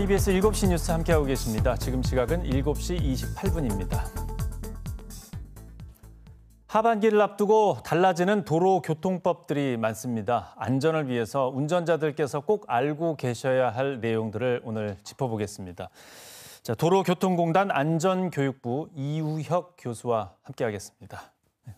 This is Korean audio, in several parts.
KBS 7시 뉴스 함께하고 계십니다. 지금 시각은 7시 28분입니다. 하반기를 앞두고 달라지는 도로교통법들이 많습니다. 안전을 위해서 운전자들께서 꼭 알고 계셔야 할 내용들을 오늘 짚어보겠습니다. 자, 도로교통공단 안전교육부 이우혁 교수와 함께하겠습니다.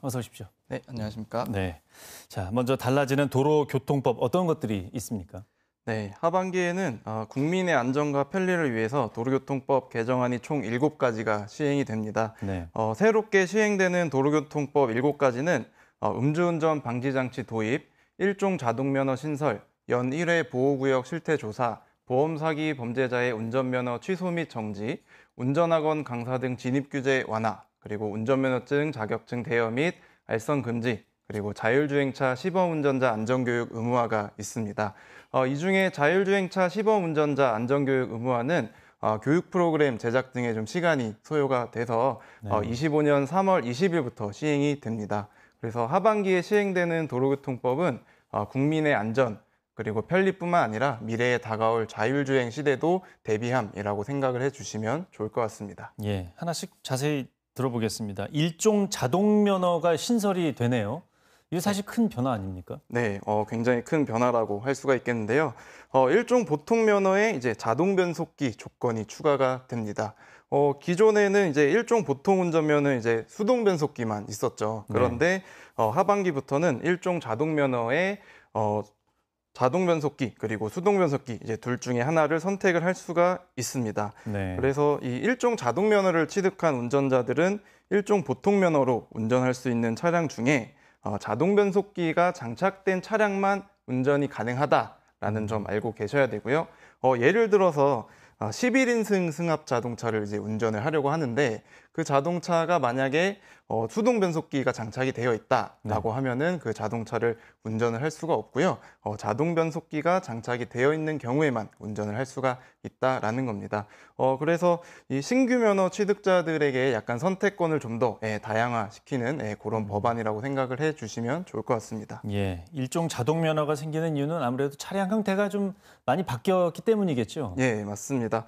어서 오십시오. 네, 안녕하십니까. 네, 자, 먼저 달라지는 도로교통법 어떤 것들이 있습니까? 네, 하반기에는 국민의 안전과 편리를 위해서 도로교통법 개정안이 총 7가지가 시행이 됩니다. 네. 새롭게 시행되는 도로교통법 7가지는 음주운전 방지장치 도입, 일종 자동면허 신설, 연 1회 보호구역 실태조사, 보험사기 범죄자의 운전면허 취소 및 정지, 운전학원 강사 등 진입규제 완화, 그리고 운전면허증 자격증 대여 및 알선 금지, 그리고 자율주행차 시범운전자 안전교육 의무화가 있습니다. 이 중에 자율주행차 시범운전자 안전교육 의무화는 교육 프로그램 제작 등에 좀 시간이 소요가 돼서 25년 3월 20일부터 시행이 됩니다. 그래서 하반기에 시행되는 도로교통법은 국민의 안전 그리고 편리뿐만 아니라 미래에 다가올 자율주행 시대도 대비함이라고 생각을 해주시면 좋을 것 같습니다. 예, 하나씩 자세히 들어보겠습니다. 일종 자동면허가 신설이 되네요. 이게 사실 큰 변화 아닙니까? 네, 굉장히 큰 변화라고 할 수가 있겠는데요. 일종 보통 면허에 이제 자동 변속기 조건이 추가가 됩니다. 기존에는 이제 일종 보통 운전면허는 이제 수동 변속기만 있었죠. 그런데 하반기부터는 일종 자동 면허에 자동 변속기 그리고 수동 변속기 이제 둘 중에 하나를 선택을 할 수가 있습니다. 네. 그래서 이 일종 자동 면허를 취득한 운전자들은 일종 보통 면허로 운전할 수 있는 차량 중에 자동 변속기가 장착된 차량만 운전이 가능하다라는 점 알고 계셔야 되고요. 예를 들어서 11인승 승합 자동차를 이제 운전을 하려고 하는데 그 자동차가 만약에 수동 변속기가 장착이 되어 있다라고 하면은 그 자동차를 운전을 할 수가 없고요. 자동 변속기가 장착이 되어 있는 경우에만 운전을 할 수가 있다라는 겁니다. 그래서 이 신규 면허 취득자들에게 약간 선택권을 좀 더 다양화시키는 그런 법안이라고 생각을 해주시면 좋을 것 같습니다. 예, 일종 자동 면허가 생기는 이유는 아무래도 차량 형태가 좀 많이 바뀌었기 때문이겠죠. 예, 맞습니다.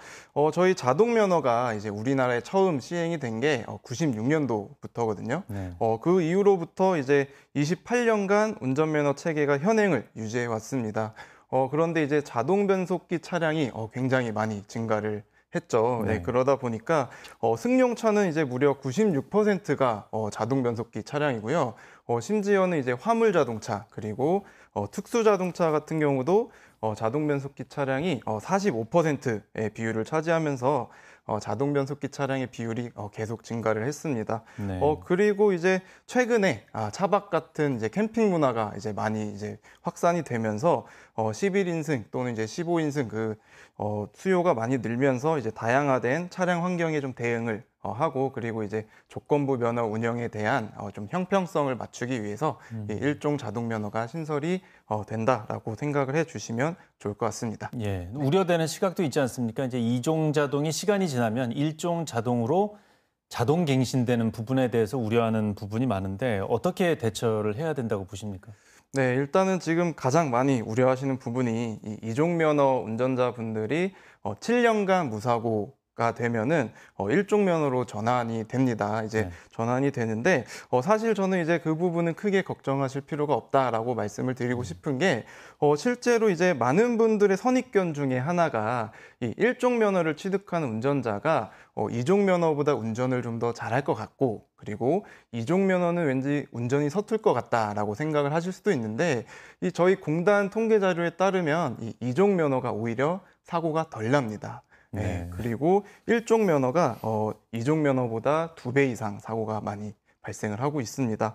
저희 자동 면허가 이제 우리나라에 처음 시행이 된 게 96년도부터거든요. 네. 그 이후로부터 이제 28년간 운전면허 체계가 현행을 유지해 왔습니다. 그런데 이제 자동 변속기 차량이 굉장히 많이 증가를 했죠. 네. 그러다 보니까 승용차는 이제 무려 96%가 자동 변속기 차량이고요. 심지어는 이제 화물 자동차 그리고 특수 자동차 같은 경우도 자동 변속기 차량이 45%의 비율을 차지하면서 자동 변속기 차량의 비율이 계속 증가를 했습니다. 네. 그리고 이제 최근에 차박 같은 이제 캠핑 문화가 이제 많이 이제 확산이 되면서 11인승 또는 이제 15인승 그 수요가 많이 늘면서 이제 다양화된 차량 환경에 좀 대응을 하고 그리고 이제 조건부 면허 운영에 대한 좀 형평성을 맞추기 위해서 이 일종 자동 면허가 신설이 된다라고 생각을 해주시면 좋을 것 같습니다. 예, 우려되는 시각도 있지 않습니까? 이제 이종 자동이 시간이 지나면 일종 자동으로 자동 갱신되는 부분에 대해서 우려하는 부분이 많은데 어떻게 대처를 해야 된다고 보십니까? 네, 일단은 지금 가장 많이 우려하시는 부분이 이 이종 면허 운전자분들이 7년간 무사고가 되면은 일종 면허로 전환이 됩니다. 이제 전환이 되는데 사실 저는 이제 그 부분은 크게 걱정하실 필요가 없다라고 말씀을 드리고 싶은 게 실제로 이제 많은 분들의 선입견 중에 하나가 이 일종 면허를 취득하는 운전자가 이종 면허보다 운전을 좀 더 잘할 것 같고 그리고 이종 면허는 왠지 운전이 서툴 것 같다라고 생각을 하실 수도 있는데 이 저희 공단 통계 자료에 따르면 이 이종 면허가 오히려 사고가 덜 납니다. 네. 그리고 일종 면허가 이종 면허보다 2배 이상 사고가 많이 발생을 하고 있습니다.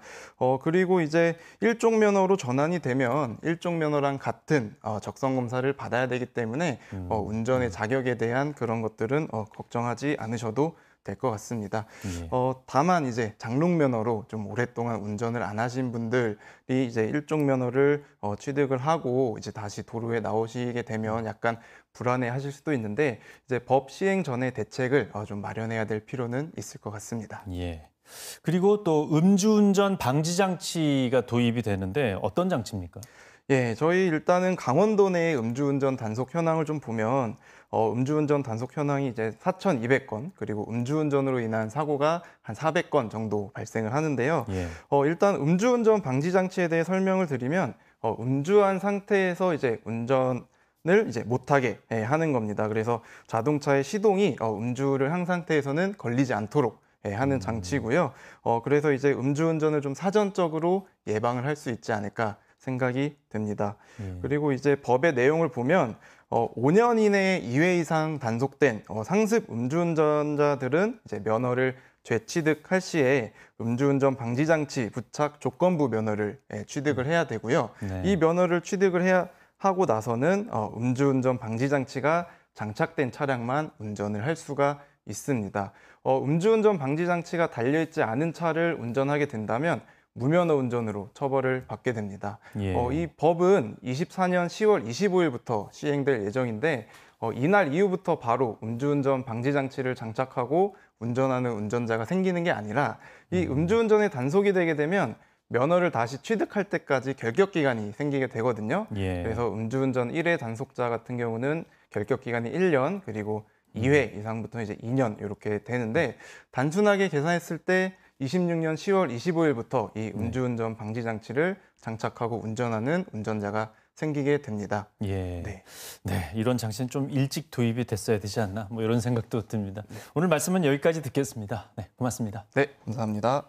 그리고 이제 일종 면허로 전환이 되면 일종 면허랑 같은 적성 검사를 받아야 되기 때문에 운전의 자격에 대한 그런 것들은 걱정하지 않으셔도 될 것 같습니다. 예. 다만 이제 장롱 면허로 좀 오랫동안 운전을 안 하신 분들이 이제 일종 면허를 취득을 하고 이제 다시 도로에 나오시게 되면 약간 불안해하실 수도 있는데 이제 법 시행 전에 대책을 좀 마련해야 될 필요는 있을 것 같습니다. 예. 그리고 또 음주운전 방지 장치가 도입이 되는데 어떤 장치입니까? 예, 저희 일단은 강원도 내의 음주운전 단속 현황을 좀 보면 음주운전 단속 현황이 이제 4,200건, 그리고 음주운전으로 인한 사고가 한 400건 정도 발생을 하는데요. 예. 일단 음주운전 방지 장치에 대해 설명을 드리면 음주한 상태에서 이제 운전을 이제 못하게 하는 겁니다. 그래서 자동차의 시동이 음주를 한 상태에서는 걸리지 않도록 하는 장치고요. 그래서 이제 음주운전을 좀 사전적으로 예방을 할 수 있지 않을까 생각이 듭니다. 그리고 이제 법의 내용을 보면 5년 이내에 2회 이상 단속된 상습 음주운전자들은 이제 면허를 재취득할 시에 음주운전 방지 장치 부착 조건부 면허를 취득을 해야 되고요. 네. 이 면허를 취득을 해야 하고 나서는 음주운전 방지 장치가 장착된 차량만 운전을 할 수가 있습니다. 음주운전 방지 장치가 달려있지 않은 차를 운전하게 된다면 무면허 운전으로 처벌을 받게 됩니다. 예. 이 법은 24년 10월 25일부터 시행될 예정인데 이날 이후부터 바로 음주운전 방지 장치를 장착하고 운전하는 운전자가 생기는 게 아니라 이 음주운전에 단속이 되게 되면 면허를 다시 취득할 때까지 결격 기간이 생기게 되거든요. 예. 그래서 음주운전 1회 단속자 같은 경우는 결격 기간이 1년, 그리고 2회 이상부터 이제 2년 이렇게 되는데 단순하게 계산했을 때 26년 10월 25일부터 이 음주운전 방지 장치를 장착하고 운전하는 운전자가 생기게 됩니다. 예. 네. 네, 이런 장치는 좀 일찍 도입이 됐어야 되지 않나, 뭐 이런 생각도 듭니다. 오늘 말씀은 여기까지 듣겠습니다. 네, 고맙습니다. 네, 감사합니다.